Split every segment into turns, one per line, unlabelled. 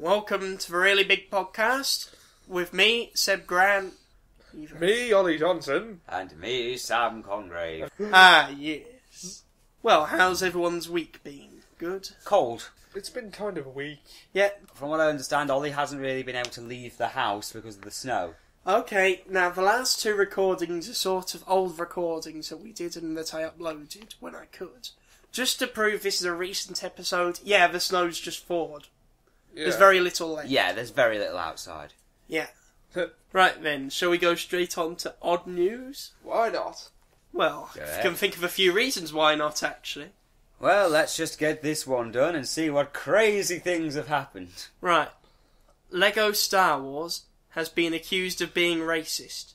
Welcome to the Really Big Podcast with me, Seb Grant.
Me, Ollie Johnson.
And me, Sam Congrave.
Yes. Well, how's everyone's week been? Good?
Cold.
It's been kind of a week.
Yeah.
From what I understand, Ollie hasn't really been able to leave the house because of the snow.
Okay, now the last two recordings are sort of old recordings that we did and that I uploaded when I could. Just to prove this is a recent episode, yeah, the snow's just thawed.
Yeah.
There's very little left.
Yeah, there's very little outside.
Yeah. Right then, shall we go straight on to odd news?
Why not?
Well, I can think of a few reasons why not, actually.
Well, let's just get this one done and see what crazy things have happened.
Right. Lego Star Wars has been accused of being racist.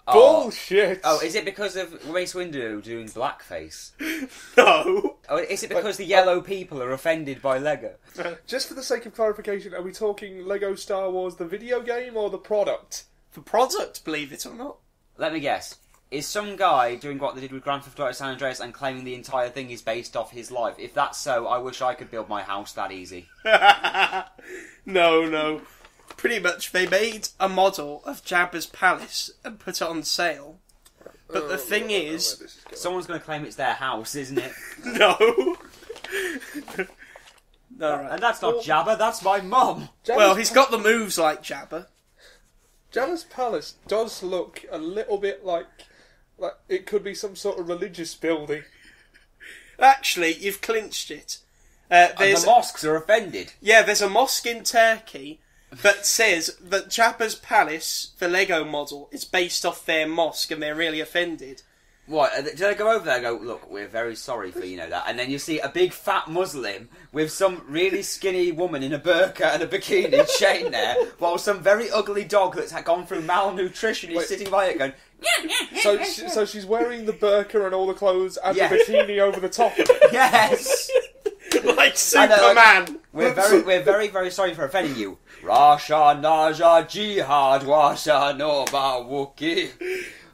Bullshit!
Oh, is it because of Mace Windu doing blackface?
No.
Oh, is it because the yellow people are offended by Lego?
Just for the sake of clarification, are we talking Lego Star Wars the video game or the product?
For product, believe it or not.
Let me guess. Is some guy doing what they did with Grand Theft Auto San Andreas and claiming the entire thing is based off his life? If that's so, I wish I could build my house that easy.
No. Pretty much, they made a model of Jabba's palace and put it on sale. But the thing is...
Someone's going to claim it's their house, isn't it?
No. No, right.
And that's not Jabba, that's my mum.
Well, he's got the moves like Jabba.
Jabba's palace does look a little bit like it could be some sort of religious building.
Actually, you've clinched it.
And the mosques are offended.
Yeah, there's a mosque in Turkey that says that Jabba's palace, the Lego model, is based off their mosque, and they're really offended.
What? Do they go over there and go, look, we're very sorry for, that? And then you see a big fat Muslim with some really skinny woman in a burqa and a bikini chain there, while some very ugly dog that's gone through malnutrition is sitting by it going...
So she's wearing the burqa and all the clothes and the bikini over the top of it.
Yes!
Like Superman!
We're very, very sorry for offending you. Rasha Naja Jihad Washa Nova Wookie.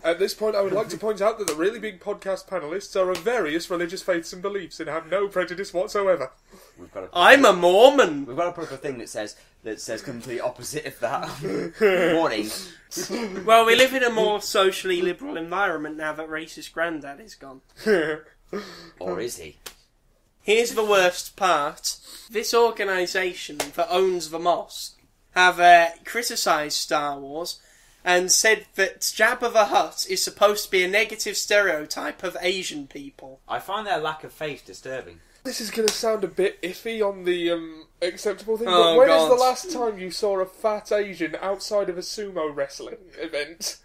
At this point, I would like to point out that the Really Big Podcast panellists are of various religious faiths and beliefs and have no prejudice whatsoever.
I'm a Mormon!
We've got to put up a thing that says complete opposite of that. Warning.
Well, we live in a more socially liberal environment now that racist granddad is gone.
Or is he?
Here's the worst part. This organisation that owns the mosque have criticised Star Wars and said that Jabba the Hutt is supposed to be a negative stereotype of Asian people.
I find their lack of faith disturbing.
This is going to sound a bit iffy on the acceptable thing,
Oh,
but when
God.
is the last time you saw a fat Asian outside of a sumo wrestling event?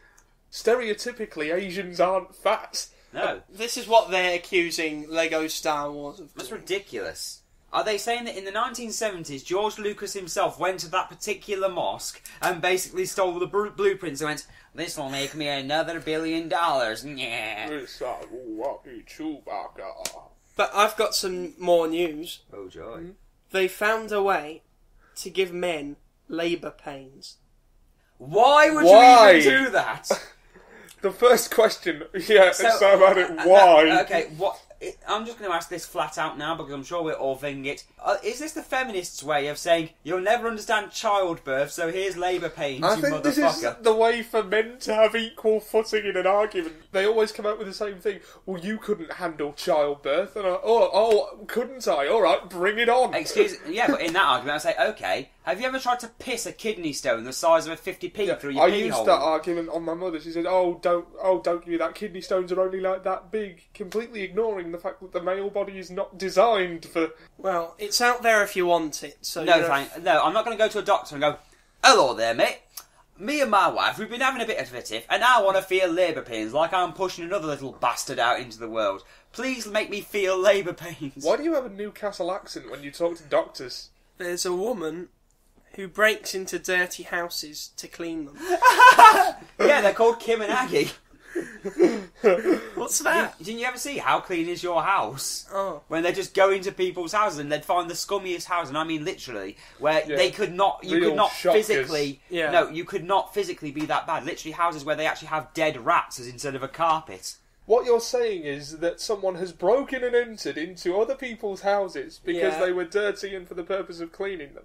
Stereotypically, Asians aren't fat.
No.
This is what they're accusing Lego Star Wars of.
That's ridiculous. Are they saying that in the 1970s, George Lucas himself went to that particular mosque and basically stole the blueprints and went, this will make me another $1 billion. Yeah.
But I've got some more news.
Oh, joy.
They found a way to give men labour pains.
Why would
Why?
you even do that?
The first question, it's about it,
why?
why?
Okay, what? I'm just going to ask this flat out now because I'm sure we're all thinking it. Is this the feminists' way of saying, you'll never understand childbirth, so here's labour pains,
I
you
think this is
motherfucker?
the way for men to have equal footing in an argument. They always come out with the same thing. Well, you couldn't handle childbirth. And couldn't I? All right, bring it on.
Yeah, but in that argument, I say, okay, have you ever tried to piss a kidney stone the size of a 50p through your
I
pee
used
hole?
that argument on my mother. She said, don't give me that. Kidney stones are only like that big. Completely ignoring the fact that the male body is not designed for...
Well, it's out there if you want it, so...
No, I'm not going to go to a doctor and go, hello there, mate. Me and my wife, we've been having a bit of a tiff, and I want to feel labour pains like I'm pushing another little bastard out into the world. Please make me feel labour pains.
Why do you have a Newcastle accent when you talk to doctors?
There's a woman who breaks into dirty houses to clean them.
Yeah, they're called Kim and Aggie.
What's that?
Didn't you ever see How Clean Is Your House?
Oh.
When they just go into people's houses and they'd find the scummiest house, and I mean literally, where they could not, you
Real
could not
shockers.
physically, no, you could not physically be that bad. Literally houses where they actually have dead rats as instead of a carpet.
What you're saying is that someone has broken and entered into other people's houses because they were dirty and for the purpose of cleaning them.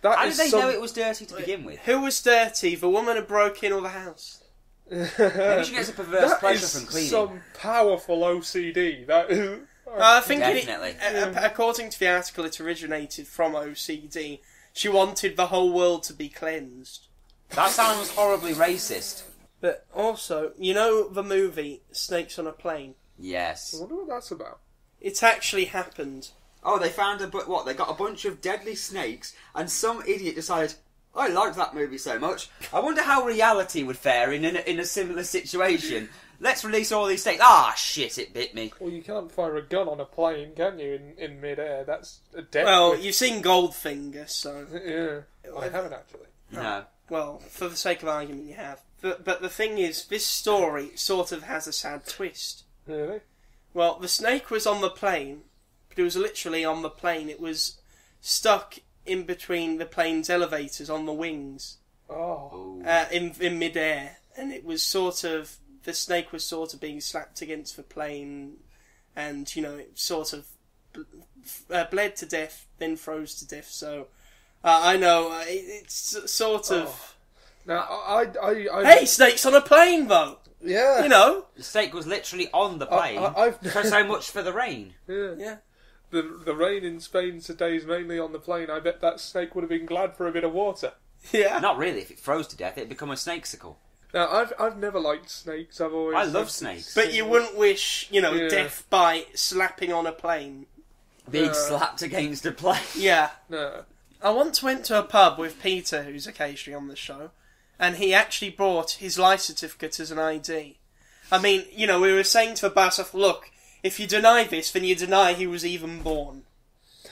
That
How
is
did they know it was dirty to begin with?
Who was dirty? The woman who broke in or the house?
Maybe she gets a perverse
That
pleasure
is
from cleaning.
some powerful OCD. That is...
I think
Definitely.
according to the article, it originated from OCD. She wanted the whole world to be cleansed.
That sounds horribly racist.
But also, you know the movie Snakes on a Plane?
Yes.
I wonder what that's about.
It's actually happened.
Oh, they found they got a bunch of deadly snakes, and some idiot decided, I liked that movie so much. I wonder how reality would fare in a similar situation. Let's release all these snakes. Ah, shit, it bit me.
Well, you can't fire a gun on a plane, can you, in mid-air? That's a death.
Well, you've seen Goldfinger, so...
Yeah, I haven't actually.
No.
Well, for the sake of argument, you have. But the thing is, this story sort of has a sad twist.
Really?
Well, the snake was on the plane, but it was literally on the plane. It was stuck in between the plane's elevators on the wings,
Oh.
in mid-air. And it was sort of... The snake was sort of being slapped against the plane, and, you know, it sort of bled to death, then froze to death. So, I know, it's sort of...
Now, I
Hey, snakes on a plane, though!
Yeah.
You know?
The snake was literally on the plane.
I've
So much for the rain.
Yeah.
The rain in Spain today is mainly on the plane. I bet that snake would have been glad for a bit of water.
Yeah.
Not really. If it froze to death, it'd become a snakesicle.
Now, I've never liked snakes. I've always...
I love snakes.
But you wouldn't wish, you know,
Yeah.
death by slapping on a plane.
Being slapped against a plane.
Yeah.
No.
I once went to a pub with Peter, who's occasionally on the show, and he actually brought his life certificate as an ID. I mean, you know, we were saying to the bar staff, look, if you deny this, then you deny he was even born.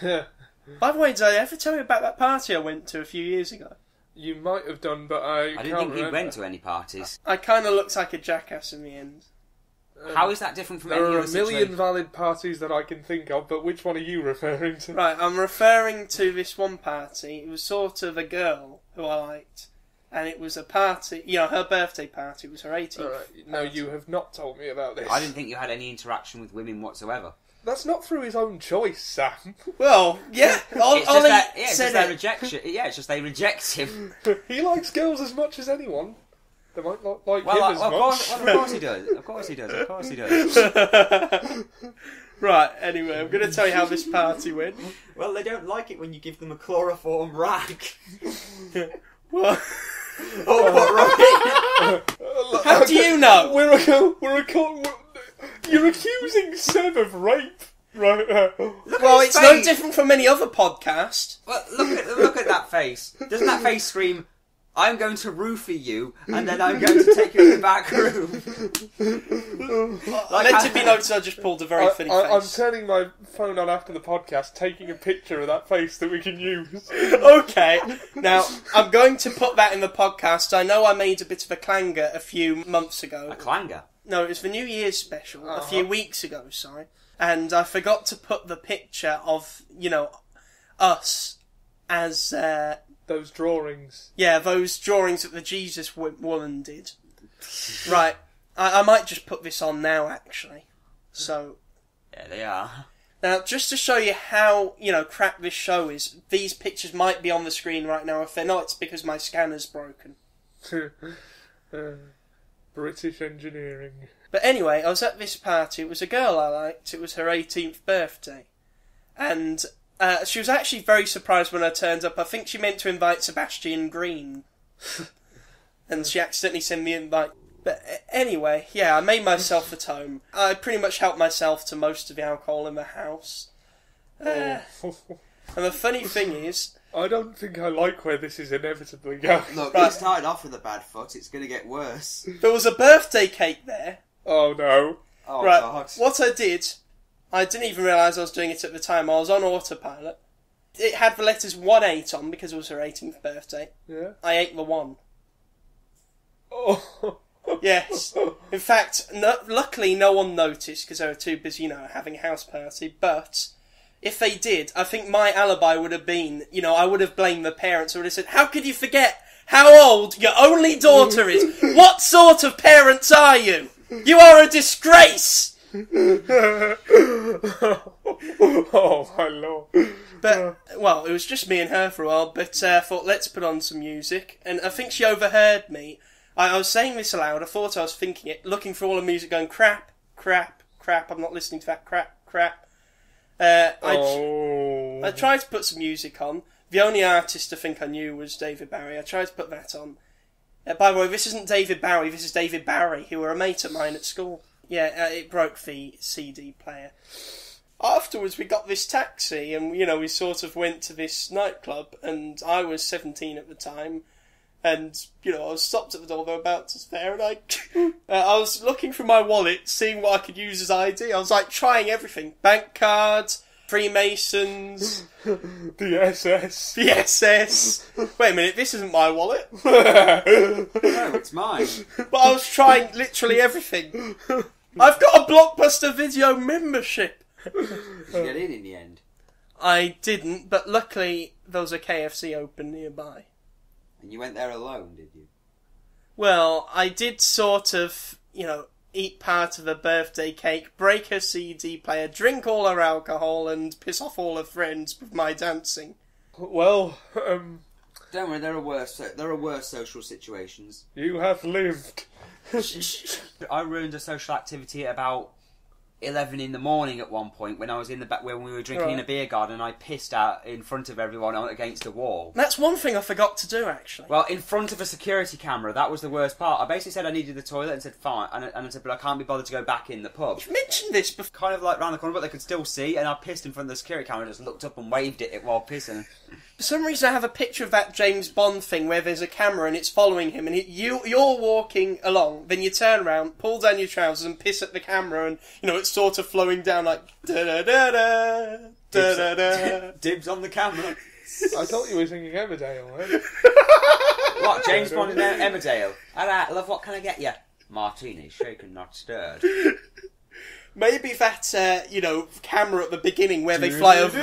By the way, did I ever tell you about that party I went to a few years ago?
You might have done, but I
I didn't
can't
think you
remember.
went to any parties.
I kind of looked like a jackass in the end.
How is that different from
There
any
are
other
a million
situation?
valid parties that I can think of, but which one are you referring to?
Right, I'm referring to this one party. It was sort of a girl who I liked. And it was a party, you know, her birthday party. It was her 18th.
Alright, no, you have not told me about this.
I didn't think you had any interaction with women whatsoever.
That's not through his own choice, Sam.
Well, yeah.
It's just their rejection. Yeah, it's just they reject him.
He likes girls as much as anyone. They might not like
Well,
him as
of
much.
course he does. Of course he does. Of course he does.
Right, anyway, I'm going to tell you how this party went.
Well, they don't like it when you give them a chloroform rag.
Well,
Oh, what right?
how do you know?
You're accusing Seb of rape right now.
Well, it's no different from any other podcast.
Well, look at that face. Doesn't that face scream, I'm going to roofie you, and then I'm going to take you in the back room?
Let it be noted, I just pulled a very funny
I'm
face.
turning my phone on after the podcast, taking a picture of that face that we can use.
Okay, now, I'm going to put that in the podcast. I know I made a bit of a clanger a few months ago.
A clanger?
No, it was the New Year's special, a few weeks ago, sorry. And I forgot to put the picture of, you know, us as...
Those drawings.
yeah, those drawings that the Jesus woman did. Right, I might just put this on now, actually. So,
Yeah, they are.
now, just to show you how, you know, crap this show is, these pictures might be on the screen right now. If they're not, it's because my scanner's broken.
British engineering.
But anyway, I was at this party. It was a girl I liked. It was her 18th birthday. And she was actually very surprised when I turned up. I think she meant to invite Sebastian Green. And she accidentally sent me an invite. But anyway, yeah, I made myself at home. I pretty much helped myself to most of the alcohol in the house. And the funny thing is...
I don't think I like where this is inevitably going.
Look,
Right.
it started off with a bad foot. It's going to get worse.
there was a birthday cake there.
Oh no.
Oh,
Right,
God.
what I did, I didn't even realise I was doing it at the time. I was on autopilot. It had the letters 1-8 on because it was her 18th birthday.
Yeah.
I ate the 1.
Oh.
Yes. In fact, luckily no one noticed because they were too busy, you know, having a house party. But if they did, I think my alibi would have been, you know, I would have blamed the parents. I would have said, how could you forget how old your only daughter is? What sort of parents are you? You are a disgrace!
Oh my lord.
But, well, it was just me and her for a while, but I thought, let's put on some music. And I think she overheard me. I was saying this aloud, I thought I was thinking it, looking for all the music going, crap, crap, crap, I'm not listening to that, crap, crap. I tried to put some music on. The only artist I think I knew was David Bowie. I tried to put that on. By the way, this isn't David Bowie, this is David Barry, who were a mate of mine at school. Yeah, it broke the CD player. Afterwards, we got this taxi, and, we sort of went to this nightclub, and I was 17 at the time, and, I was stopped at the door, they were about to stare, and I was looking through my wallet, seeing what I could use as ID. I was, trying everything. Bank cards, Freemasons...
The SS.
The SS. Wait a minute, this isn't my wallet.
No, it's mine.
But I was trying literally everything. I've got a Blockbuster Video membership.
Did you get in the end?
I didn't, but luckily there was a KFC open nearby.
And you went there alone, did you?
Well, I did sort of, eat part of a birthday cake, break her CD player, drink all her alcohol, and piss off all her friends with my dancing.
Well,
Don't worry, there are worse social situations.
you have lived.
I ruined a social activity at about 11 in the morning at one point when I was in the back when we were drinking in a beer garden and I pissed out in front of everyone against a wall.
That's one thing I forgot to do, actually.
Well, in front of a security camera, that was the worst part. I basically said I needed the toilet and said fine, and I said but I can't be bothered to go back in the pub.
You've mentioned this before.
Kind of like round the corner, but they could still see, and I pissed in front of the security camera and just looked up and waved at it while pissing.
For some reason I have a picture of that James Bond thing where there's a camera and it's following him and you're walking along, then you turn around, pull down your trousers and piss at the camera and, it's sort of flowing down like da-da-da-da, da-da-da.
Dibs on the camera.
I thought you were singing Emmerdale, then.
What, James Bond and Emmerdale? Alright, love, what can I get you? Martini, shaken, not stirred.
Maybe that, camera at the beginning where they fly over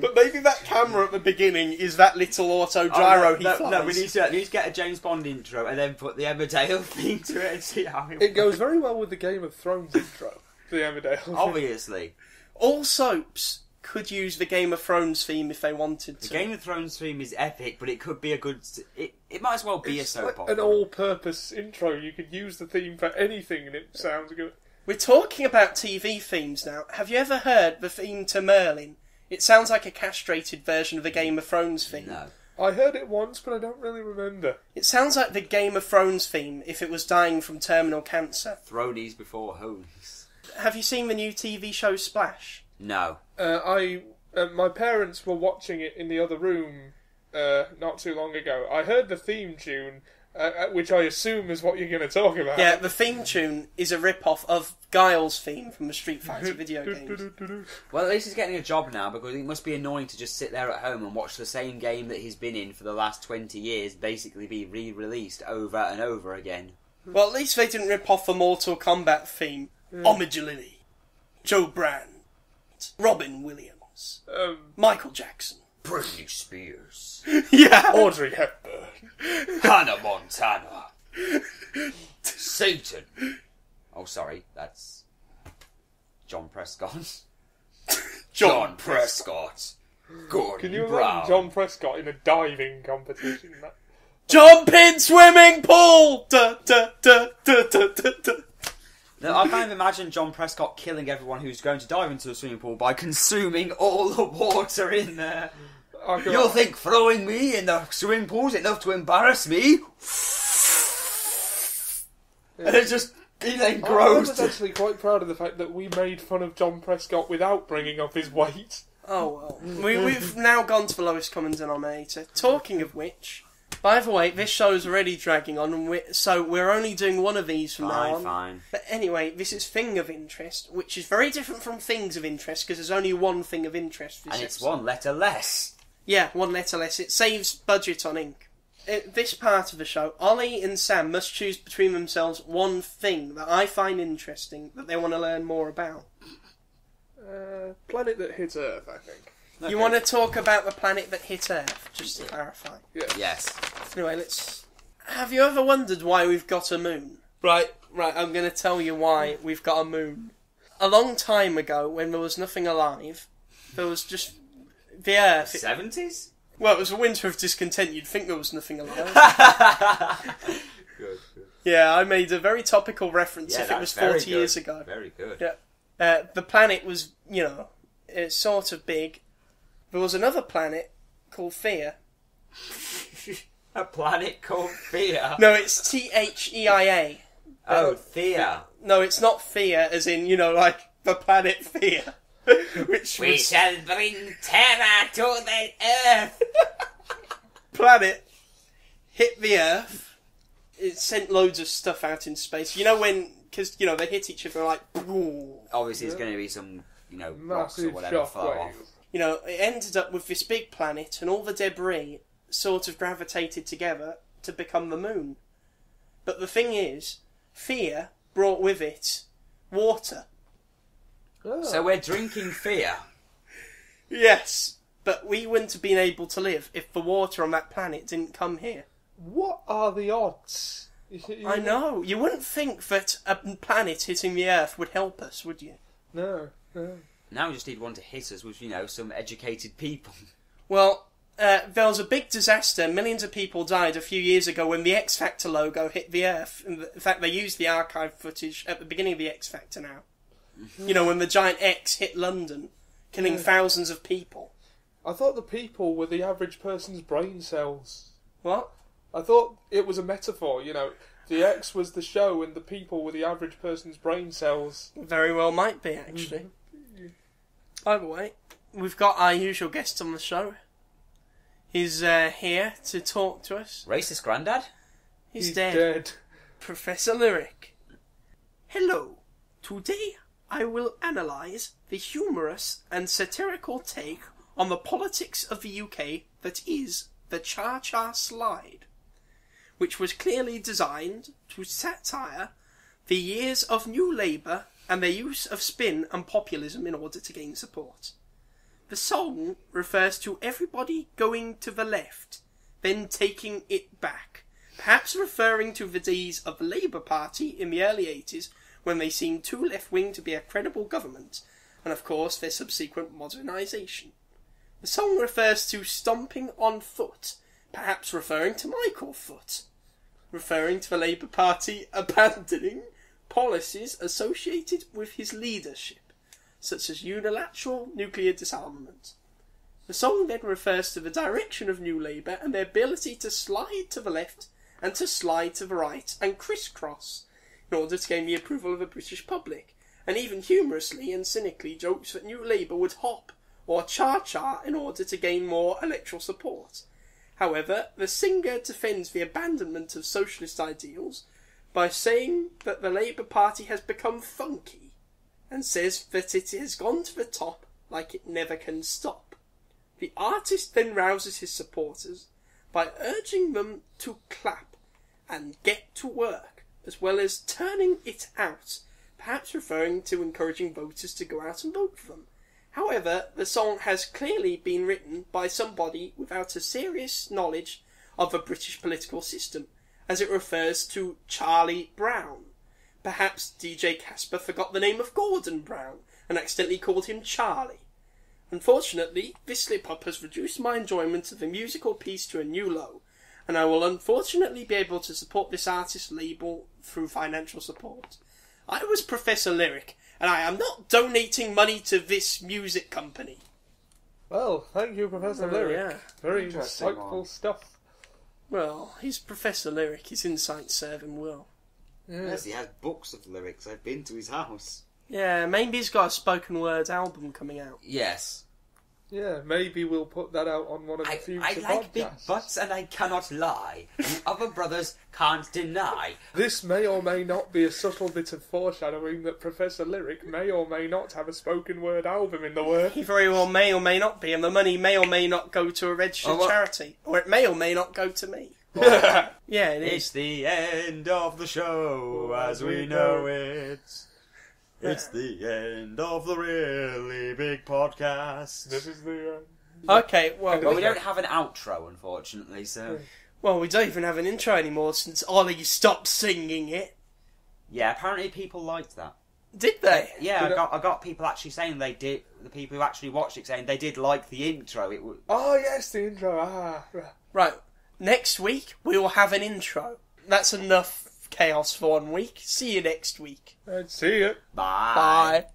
But maybe that camera at the beginning is that little auto gyro he flies.
No, we need to get a James Bond intro and then put the Emmerdale theme to it and see how
It goes very well with the Game of Thrones intro. The Emmerdale.
Obviously.
All soaps could use the Game of Thrones theme if they wanted to.
The Game of Thrones theme is epic, but it could be a good... It might as well be a soap opera.
An all-purpose intro. You could use the theme for anything and it sounds good.
We're talking about TV themes now. Have you ever heard the theme to Merlin? It sounds like a castrated version of the Game of Thrones theme.
No.
I heard it once, but I don't really remember.
It sounds like the Game of Thrones theme if it was dying from terminal cancer.
Thronies before hoes.
Have you seen the new TV show Splash?
No.
My parents were watching it in the other room not too long ago. I heard the theme tune, which I assume is what you're going to talk about.
Yeah, the theme tune is a rip-off of Guile's theme from the Street Fighter video games.
Well, at least he's getting a job now, because it must be annoying to just sit there at home and watch the same game that he's been in for the last 20 years basically be re-released over and over again.
Well, at least they didn't rip off the Mortal Kombat theme. Omidjalili, Joe Brand, Robin Williams, Michael Jackson,
Britney Spears,
yeah,
Audrey Hepburn,
Hannah Montana, Satan. Oh, sorry, that's John Prescott. John Prescott. Gordon
Can you
Brown.
imagine John Prescott in a diving competition?
Jump in swimming pool. Da, da, da, da, da, da, da.
Now, I can't imagine John Prescott killing everyone who's going to dive into the swimming pool by consuming all the water in there. You'll think throwing me in the swimming pool is enough to embarrass me? Yeah. And it just... He then grows.
I was actually quite proud of the fact that we made fun of John Prescott without bringing up his weight.
Oh, well. We've now gone to the lowest common denominator. Talking of which... By the way, this show's already dragging on, and so we're only doing one of these from now on.
Fine.
But anyway, this is Thing of Interest, which is very different from Things of Interest, because there's only one Thing of Interest for this
And it's
episode.
one letter less.
Yeah, one letter less. It saves budget on ink. In this part of the show, Oly and Sam must choose between themselves one thing that I find interesting, that they want to learn more about.
Planet that hits Earth, I think.
Okay.
You want to talk about the planet that hit Earth, just to clarify.
Yes.
Anyway, let's... Have you ever wondered why we've got a moon? Right, I'm going to tell you why we've got a moon. a long time ago, when there was nothing alive, there was just the Earth.
70s?
Well, it was a winter of discontent. You'd think there was nothing alive.
Good.
Yeah, I made a very topical reference.
Yeah,
if it was
that's very
40
good.
years ago.
Very good.
Yeah. The planet was, it's sort of big. There was another planet called Fear.
A planet called Fear?
No, it's Theia.
Oh, Thea.
No, it's not Fear, as in, like the planet Fear. Which
We
was
shall bring terror to the earth.
planet hit the Earth. It sent loads of stuff out in space. Because they hit each other like...
Obviously, it's going to be some, rocks or
Massive
whatever fly
shockwave.
off.
It ended up with this big planet, and all the debris sort of gravitated together to become the moon. But the thing is, Fear brought with it water.
Oh.
So we're drinking fear.
Yes, but we wouldn't have been able to live if the water on that planet didn't come here.
What are the odds?
I know. You wouldn't think that a planet hitting the Earth would help us, would you?
No.
Now we just need one to hit us with, some educated people.
Well, there was a big disaster. Millions of people died a few years ago when the X Factor logo hit the Earth. In fact, they used the archive footage at the beginning of the X Factor now. When the giant X hit London, killing thousands of people.
I thought the people were the average person's brain cells.
What?
I thought it was a metaphor, The X was the show and the people were the average person's brain cells.
Very well might be, actually. By the way, we've got our usual guest on the show. He's here to talk to us.
Racist granddad?
He's dead. Professor Lirricks. Hello. Today I will analyse the humorous and satirical take on the politics of the UK that is the Cha-Cha Slide, which was clearly designed to satire the years of New Labour and their use of spin and populism in order to gain support. The song refers to everybody going to the left, then taking it back, perhaps referring to the days of the Labour Party in the early 80s when they seemed too left-wing to be a credible government, and of course their subsequent modernisation. The song refers to stomping on foot, perhaps referring to Michael Foot, referring to the Labour Party abandoning policies associated with his leadership, such as unilateral nuclear disarmament. The song then refers to the direction of New Labour and their ability to slide to the left and to slide to the right and crisscross in order to gain the approval of the British public, and even humorously and cynically jokes that New Labour would hop or cha-cha in order to gain more electoral support. However, the singer defends the abandonment of socialist ideals by saying that the Labour Party has become funky, and says that it has gone to the top like it never can stop. The artist then rouses his supporters by urging them to clap and get to work, as well as turning it out, perhaps referring to encouraging voters to go out and vote for them. However, the song has clearly been written by somebody without a serious knowledge of the British political system, as it refers to Charlie Brown. Perhaps DJ Casper forgot the name of Gordon Brown and accidentally called him Charlie. Unfortunately, this slip-up has reduced my enjoyment of the musical piece to a new low, and I will unfortunately be able to support this artist label through financial support. I was Professor Lirricks, and I am not donating money to this music company.
Well, thank you, Professor Lirricks.
Yeah.
Very
Interesting
insightful
one.
stuff.
Well, he's Professor Lirricks. His insights serve him well.
Yes, he has books of lyrics. I've been to his house.
Yeah, maybe he's got a spoken word album coming out.
Yes.
Yeah, maybe we'll put that out on one of the future
I like
podcasts.
big butts and I cannot lie. The other brothers can't deny.
This may or may not be a subtle bit of foreshadowing that Professor Lirricks may or may not have a spoken word album in the works.
He very well may or may not be, and the money may or may not go to a registered charity. Or it may or may not go to me. Yeah, it is.
It's the end of the show as we know it. It's the end of the really big podcast.
This is the...
Okay, well,
Well, we don't have an outro, unfortunately, so...
well, we don't even have an intro anymore since Ollie stopped singing it.
Yeah, apparently people liked that.
Did they?
Yeah, I got people actually saying they did. The people who actually watched it saying they did like the intro.
Oh yes, the intro.
Right. Next week we will have an intro. That's enough chaos for 1 week. See you next week.
See you.
Bye.
Bye.